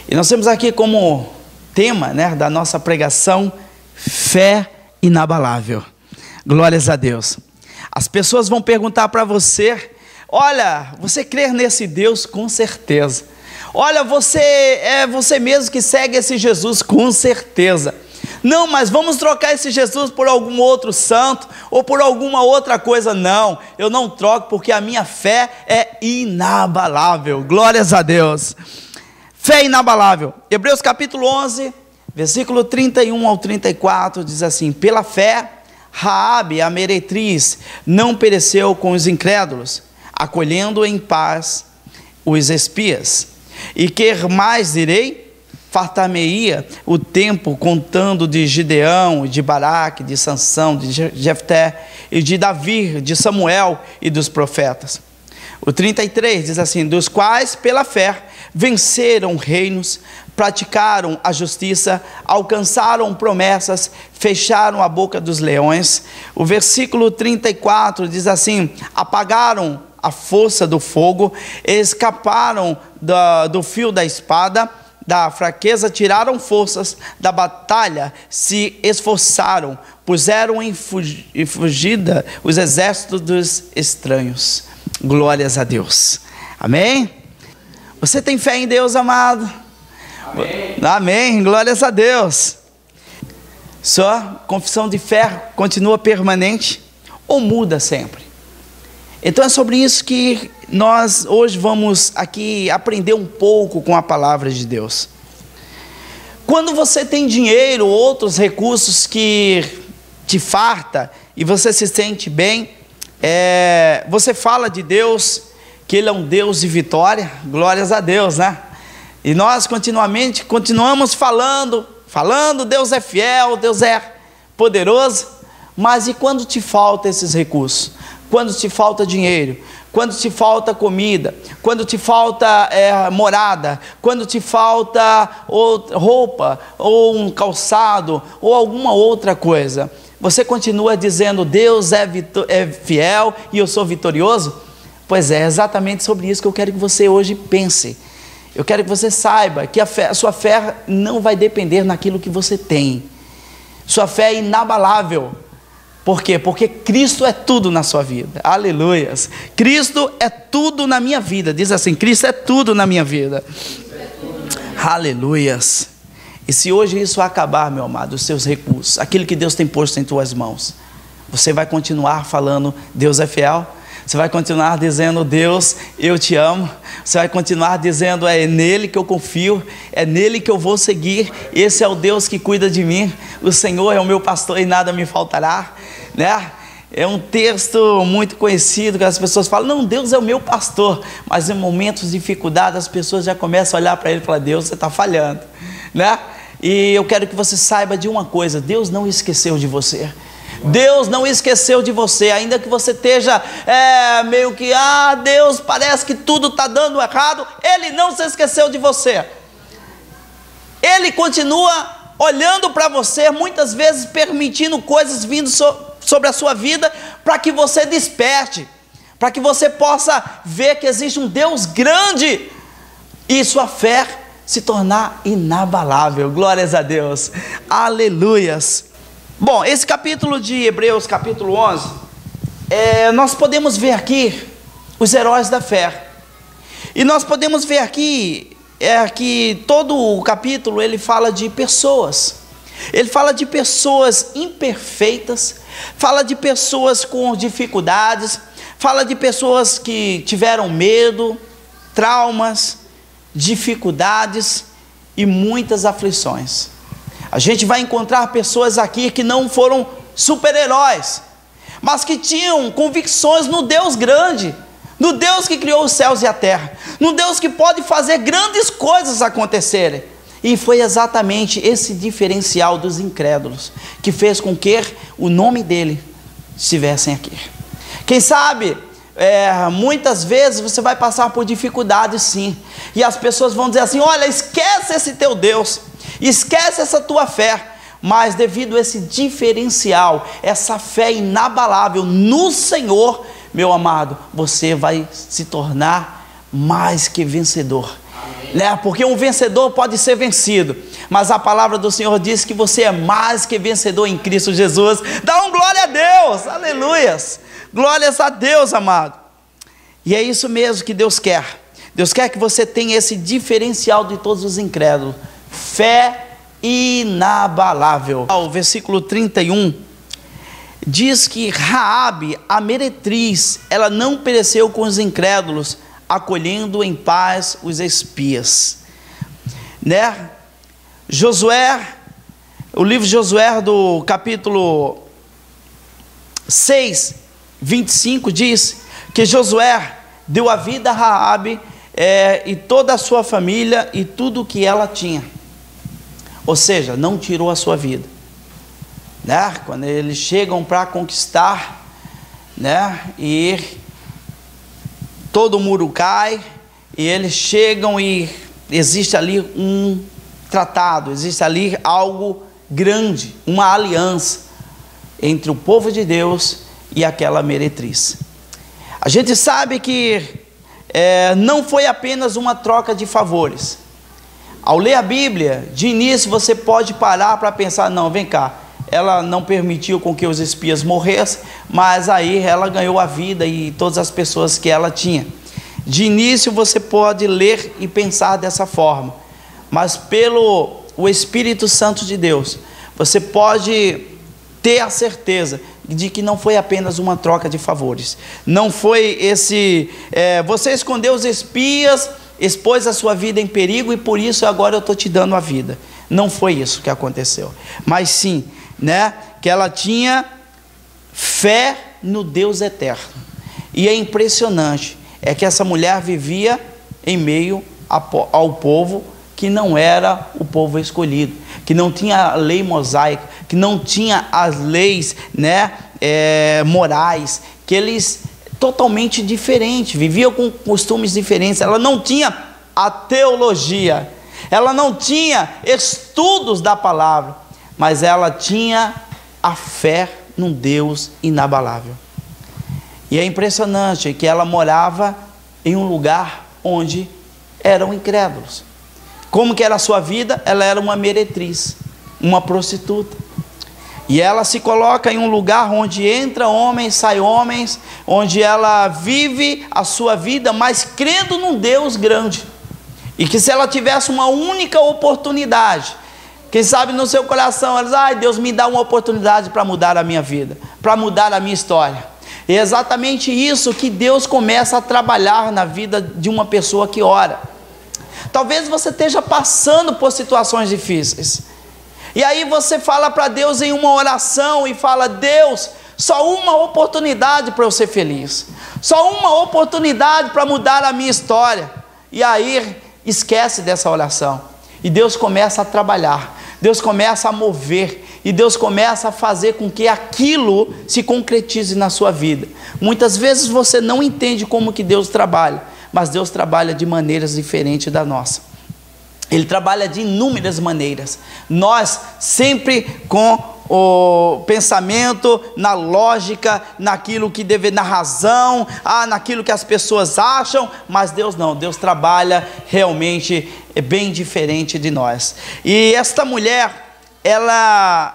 E nós temos aqui como tema, né, da nossa pregação, fé inabalável. Glórias a Deus. As pessoas vão perguntar para você: olha, você crê nesse Deus? Com certeza. Olha, é você mesmo que segue esse Jesus? Com certeza. Não, mas vamos trocar esse Jesus por algum outro santo ou por alguma outra coisa. Não, eu não troco, porque a minha fé é inabalável. Glórias a Deus. Fé inabalável. Hebreus capítulo 11, versículo 31 ao 34, diz assim: pela fé, Raabe, a meretriz, não pereceu com os incrédulos, acolhendo em paz os espias. E que mais direi? Fartar-me-ia o tempo contando de Gideão, de Baraque, de Sansão, de Jefté, e de Davi, de Samuel e dos profetas. O 33 diz assim: dos quais pela fé venceram reinos, praticaram a justiça, alcançaram promessas, fecharam a boca dos leões. O versículo 34 diz assim: apagaram a força do fogo, escaparam do fio da espada, da fraqueza tiraram forças, da batalha se esforçaram, puseram em fugida os exércitos dos estranhos. Glórias a Deus. Amém? Você tem fé em Deus, amado? Amém. Amém, glórias a Deus. Sua confissão de fé continua permanente ou muda sempre? Então é sobre isso que nós hoje vamos aqui aprender um pouco com a palavra de Deus. Quando você tem dinheiro ou outros recursos que te farta e você se sente bem, você fala de Deus, que Ele é um Deus de vitória. Glórias a Deus, né? E nós continuamos falando, Deus é fiel, Deus é poderoso. Mas e quando te falta esses recursos? Quando te falta dinheiro, quando te falta comida, quando te falta morada, quando te falta roupa, ou um calçado, ou alguma outra coisa, você continua dizendo: Deus é fiel e eu sou vitorioso? Pois é exatamente sobre isso que eu quero que você hoje pense. Eu quero que você saiba que a sua fé não vai depender naquilo que você tem. Sua fé é inabalável. Por quê? Porque Cristo é tudo na sua vida. Aleluias. Cristo é tudo na minha vida. Diz assim: Cristo é tudo na minha vida. Aleluias. E se hoje isso acabar, meu amado, os seus recursos, aquilo que Deus tem posto em tuas mãos, você vai continuar falando: Deus é fiel? Você vai continuar dizendo: Deus, eu te amo? Você vai continuar dizendo: é nele que eu confio, é nele que eu vou seguir, esse é o Deus que cuida de mim, o Senhor é o meu pastor e nada me faltará, né? É um texto muito conhecido que as pessoas falam: não, Deus é o meu pastor, mas em momentos de dificuldade as pessoas já começam a olhar para ele e falar: Deus, você está falhando, né? E eu quero que você saiba de uma coisa: Deus não esqueceu de você. Deus não esqueceu de você, ainda que você esteja meio que, Deus, parece que tudo está dando errado. Ele não se esqueceu de você. Ele continua olhando para você, muitas vezes permitindo coisas vindo sobre a sua vida, para que você desperte, para que você possa ver que existe um Deus grande e sua fé se tornar inabalável. Glórias a Deus, aleluias. Bom, esse capítulo de Hebreus, capítulo 11, nós podemos ver aqui os heróis da fé. E nós podemos ver aqui, que todo o capítulo ele fala de pessoas. Ele fala de pessoas imperfeitas, fala de pessoas com dificuldades, fala de pessoas que tiveram medo, traumas, dificuldades e muitas aflições. A gente vai encontrar pessoas aqui que não foram super-heróis, mas que tinham convicções no Deus grande, no Deus que criou os céus e a terra, no Deus que pode fazer grandes coisas acontecerem. E foi exatamente esse diferencial dos incrédulos que fez com que o nome dele estivessem aqui. Quem sabe, muitas vezes você vai passar por dificuldades, sim, e as pessoas vão dizer assim: olha, esquece esse teu Deus, esquece essa tua fé. Mas devido a esse diferencial, essa fé inabalável no Senhor, meu amado, você vai se tornar mais que vencedor. Né? Porque um vencedor pode ser vencido, mas a palavra do Senhor diz que você é mais que vencedor em Cristo Jesus. Dá um glória a Deus, aleluias, glórias a Deus, amado. E é isso mesmo que Deus quer. Deus quer que você tenha esse diferencial de todos os incrédulos: fé inabalável. O versículo 31 diz que Raabe, a meretriz, ela não pereceu com os incrédulos, acolhendo em paz os espias, né? Josué, o livro de Josué do capítulo 6, 25 diz que Josué deu a vida a Raabe e toda a sua família e tudo que ela tinha, ou seja, não tirou a sua vida, né? Quando eles chegam para conquistar, né? E todo o muro cai, e eles chegam e existe ali um tratado, existe ali algo grande, uma aliança entre o povo de Deus e aquela meretriz. A gente sabe que não foi apenas uma troca de favores. Ao ler a Bíblia, de início você pode parar para pensar: não, vem cá, ela não permitiu com que os espias morressem, mas aí ela ganhou a vida e todas as pessoas que ela tinha. De início você pode ler e pensar dessa forma, mas pelo o Espírito Santo de Deus, você pode ter a certeza de que não foi apenas uma troca de favores. Não foi você escondeu os espias, expôs a sua vida em perigo e por isso agora eu estou te dando a vida. Não foi isso que aconteceu, mas sim, né, que ela tinha fé no Deus eterno. E é impressionante, é que essa mulher vivia em meio ao povo que não era o povo escolhido, que não tinha a lei mosaica, que não tinha as leis, né, morais, que eles totalmente diferentes, viviam com costumes diferentes. Ela não tinha a teologia, ela não tinha estudos da palavra, mas ela tinha a fé num Deus inabalável. E é impressionante que ela morava em um lugar onde eram incrédulos. Como que era a sua vida? Ela era uma meretriz, uma prostituta. E ela se coloca em um lugar onde entra homens, sai homens, onde ela vive a sua vida, mas crendo num Deus grande. E que se ela tivesse uma única oportunidade, quem sabe no seu coração, ela diz: ai, Deus, me dá uma oportunidade para mudar a minha vida, para mudar a minha história. E é exatamente isso que Deus começa a trabalhar na vida de uma pessoa que ora. Talvez você esteja passando por situações difíceis, e aí você fala para Deus em uma oração e fala: Deus, só uma oportunidade para eu ser feliz, só uma oportunidade para mudar a minha história. E aí esquece dessa oração, e Deus começa a trabalhar, Deus começa a mover, e Deus começa a fazer com que aquilo se concretize na sua vida. Muitas vezes você não entende como que Deus trabalha, mas Deus trabalha de maneiras diferentes da nossa. Ele trabalha de inúmeras maneiras. Nós sempre com o pensamento, na lógica, naquilo que deve, na razão, naquilo que as pessoas acham, mas Deus não. Deus trabalha realmente bem diferente de nós. E esta mulher, ela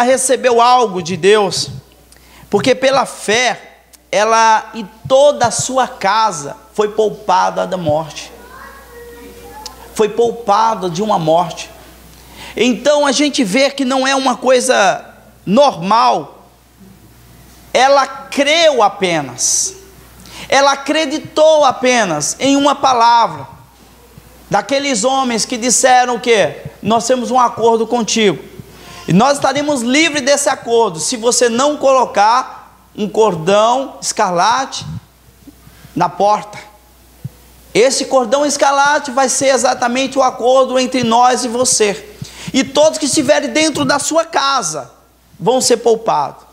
recebeu algo de Deus, porque pela fé, ela e toda a sua casa foi poupada da morte. Foi poupada de uma morte. Então a gente vê que não é uma coisa normal. Ela creu apenas, ela acreditou apenas em uma palavra daqueles homens que disseram o quê? Nós temos um acordo contigo, e nós estaremos livres desse acordo se você não colocar um cordão escarlate na porta. Esse cordão escarlate vai ser exatamente o acordo entre nós e você, e todos que estiverem dentro da sua casa vão ser poupados.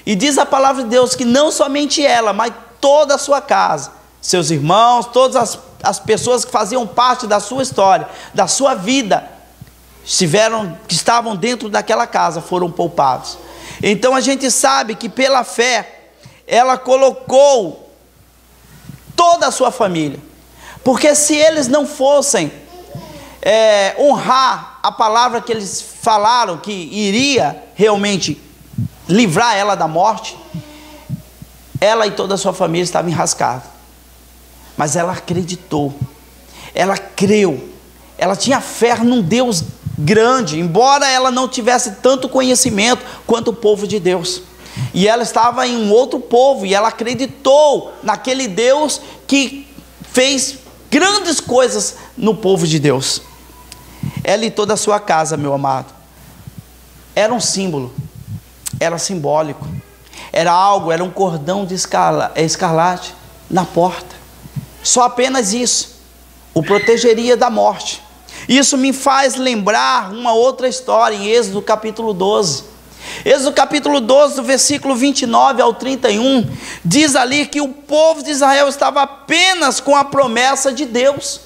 E diz a palavra de Deus que não somente ela, mas toda a sua casa, seus irmãos, todas as pessoas que faziam parte da sua história, da sua vida, que estavam dentro daquela casa, foram poupados. Então a gente sabe que pela fé ela colocou toda a sua família, Porque se eles não fossem honrar a palavra que eles falaram, que iria realmente livrar ela da morte, ela e toda a sua família estavam enrascados. Mas ela acreditou, ela creu, ela tinha fé num Deus grande, embora ela não tivesse tanto conhecimento quanto o povo de Deus. E ela estava em um outro povo, e ela acreditou naquele Deus que fez grandes coisas no povo de Deus. Ela e toda a sua casa, meu amado, era um símbolo, era simbólico, era algo, era um cordão de escarlate na porta. Só apenas isso o protegeria da morte. Isso me faz lembrar uma outra história em Êxodo capítulo 12. Êxodo capítulo 12, do versículo 29 ao 31, diz ali que o povo de Israel estava apenas com a promessa de Deus,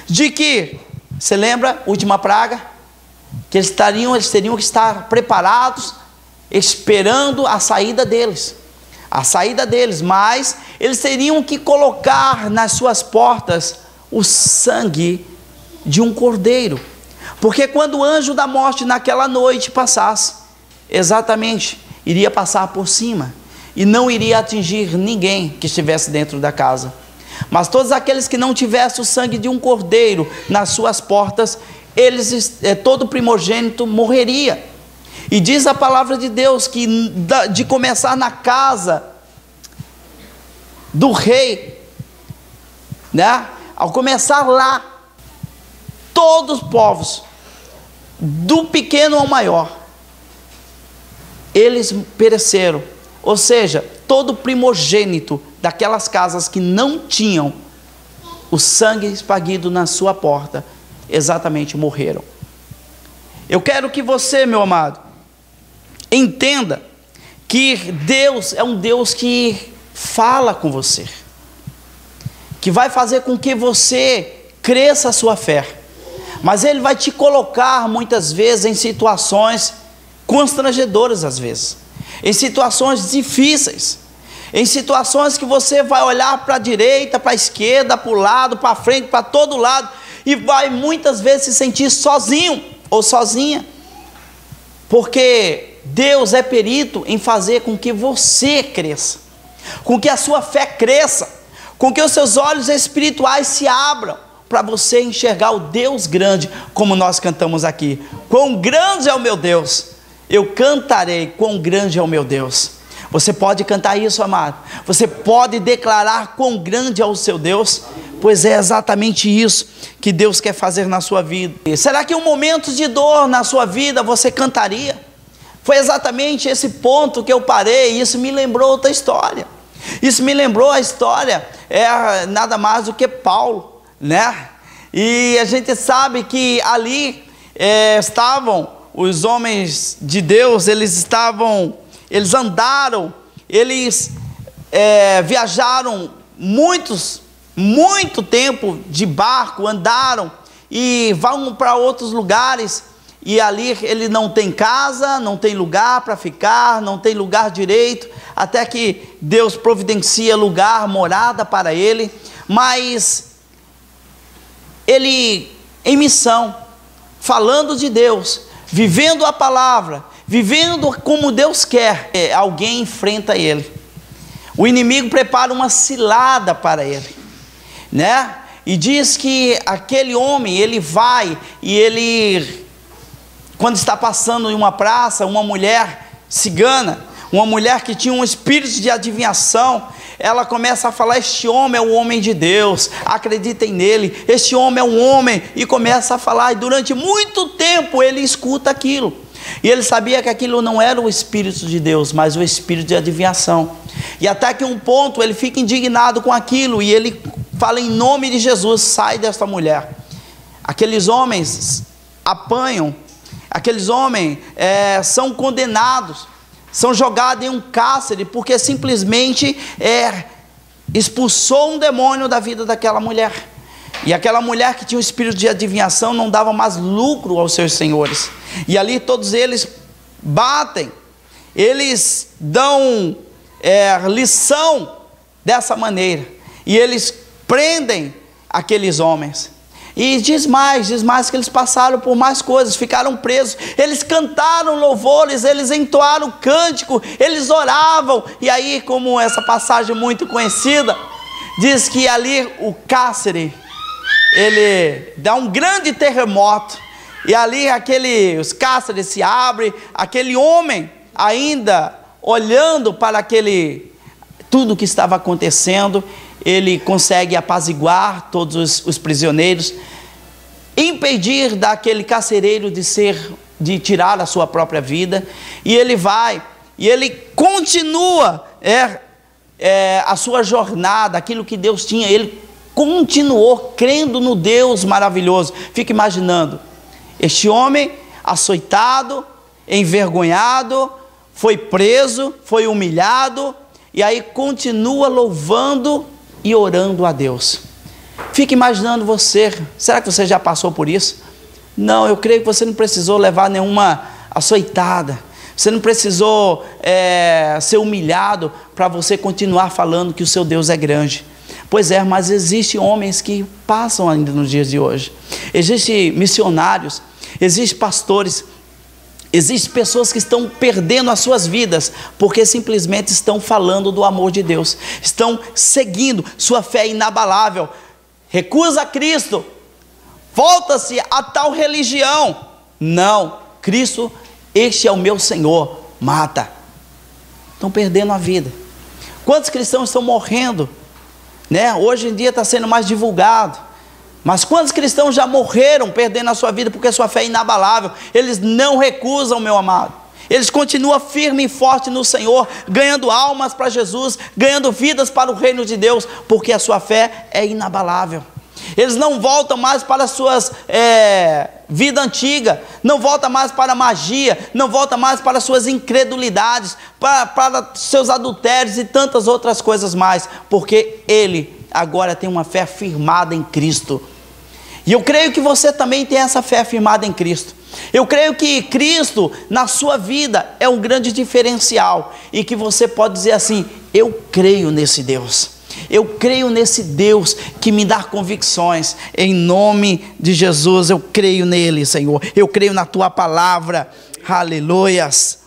de que, você lembra, última praga, que eles teriam que estar preparados, esperando a saída deles, mas eles teriam que colocar nas suas portas o sangue de um cordeiro, porque quando o anjo da morte naquela noite passasse, exatamente, iria passar por cima, e não iria atingir ninguém que estivesse dentro da casa, mas todos aqueles que não tivessem o sangue de um cordeiro nas suas portas, todo primogênito morreria. E diz a palavra de Deus que de começar na casa do rei, né? Ao começar lá, todos os povos, do pequeno ao maior, eles pereceram. Ou seja, todo primogênito daquelas casas que não tinham o sangue espargido na sua porta, exatamente morreram. Eu quero que você, meu amado, entenda que Deus é um Deus que fala com você, que vai fazer com que você cresça a sua fé, mas Ele vai te colocar muitas vezes em situações constrangedoras, às vezes, em situações difíceis, em situações que você vai olhar para a direita, para a esquerda, para o lado, para frente, para todo lado, e vai muitas vezes se sentir sozinho ou sozinha, porque Deus é perito em fazer com que você cresça, com que a sua fé cresça, com que os seus olhos espirituais se abram, para você enxergar o Deus grande, como nós cantamos aqui. Quão grande é o meu Deus, eu cantarei, quão grande é o meu Deus. Você pode cantar isso, amado? Você pode declarar quão grande é o seu Deus? Pois é exatamente isso que Deus quer fazer na sua vida. Será que em um momento de dor na sua vida você cantaria? Foi exatamente esse ponto que eu parei, e isso me lembrou outra história. Isso me lembrou a história, nada mais do que Paulo, né? E a gente sabe que ali estavam os homens de Deus, eles andaram, eles viajaram muito tempo de barco, andaram e vão para outros lugares, e ali ele não tem casa, não tem lugar para ficar, não tem lugar direito, até que Deus providencia lugar, morada para ele, mas ele em missão, falando de Deus, vivendo a palavra, vivendo como Deus quer, alguém enfrenta ele, o inimigo prepara uma cilada para ele, né? E diz que aquele homem, ele vai, e ele, quando está passando em uma praça, uma mulher cigana, uma mulher que tinha um espírito de adivinhação, ela começa a falar: este homem é o homem de Deus, acreditem nele, este homem é um homem, e começa a falar, e durante muito tempo ele escuta aquilo, e ele sabia que aquilo não era o Espírito de Deus, mas o espírito de adivinhação, e até que um ponto ele fica indignado com aquilo, e ele fala: em nome de Jesus, sai desta mulher. Aqueles homens apanham, aqueles homens são condenados, são jogados em um cárcere, porque simplesmente expulsou um demônio da vida daquela mulher, e aquela mulher que tinha um espírito de adivinhação não dava mais lucro aos seus senhores, e ali todos eles batem, eles dão lição dessa maneira, e eles prendem aqueles homens. E diz mais que eles passaram por mais coisas, ficaram presos, eles cantaram louvores, eles entoaram cântico, eles oravam. E aí, como essa passagem muito conhecida, diz que ali o cárcere, ele dá um grande terremoto, e ali os cárceres se abrem, aquele homem ainda olhando para tudo que estava acontecendo, ele consegue apaziguar todos os prisioneiros, impedir daquele carcereiro de tirar a sua própria vida, e ele vai, e ele continua a sua jornada, aquilo que Deus tinha, ele continuou crendo no Deus maravilhoso. Fica imaginando, este homem açoitado, envergonhado, foi preso, foi humilhado, e aí continua louvando e orando a Deus. Fique imaginando você, será que você já passou por isso? Não, eu creio que você não precisou levar nenhuma açoitada, você não precisou ser humilhado para você continuar falando que o seu Deus é grande. Pois é, mas existem homens que passam ainda nos dias de hoje, existem missionários, existem pastores, existem pessoas que estão perdendo as suas vidas, porque simplesmente estão falando do amor de Deus, estão seguindo sua fé inabalável, recusa Cristo, volta-se a tal religião, não, Cristo, este é o meu Senhor, mata, estão perdendo a vida. Quantos cristãos estão morrendo, né? Hoje em dia está sendo mais divulgado, mas quantos cristãos já morreram perdendo a sua vida porque a sua fé é inabalável? Eles não recusam, meu amado, eles continuam firme e forte no Senhor, ganhando almas para Jesus, ganhando vidas para o reino de Deus, porque a sua fé é inabalável. Eles não voltam mais para as suas vida antiga, não voltam mais para a magia, não voltam mais para as suas incredulidades, para seus adultérios e tantas outras coisas mais, porque ele agora tem uma fé firmada em Cristo. E eu creio que você também tem essa fé firmada em Cristo. Eu creio que Cristo na sua vida é um grande diferencial, e que você pode dizer assim: eu creio nesse Deus, eu creio nesse Deus que me dá convicções, em nome de Jesus, eu creio nele, Senhor, eu creio na tua palavra, aleluias.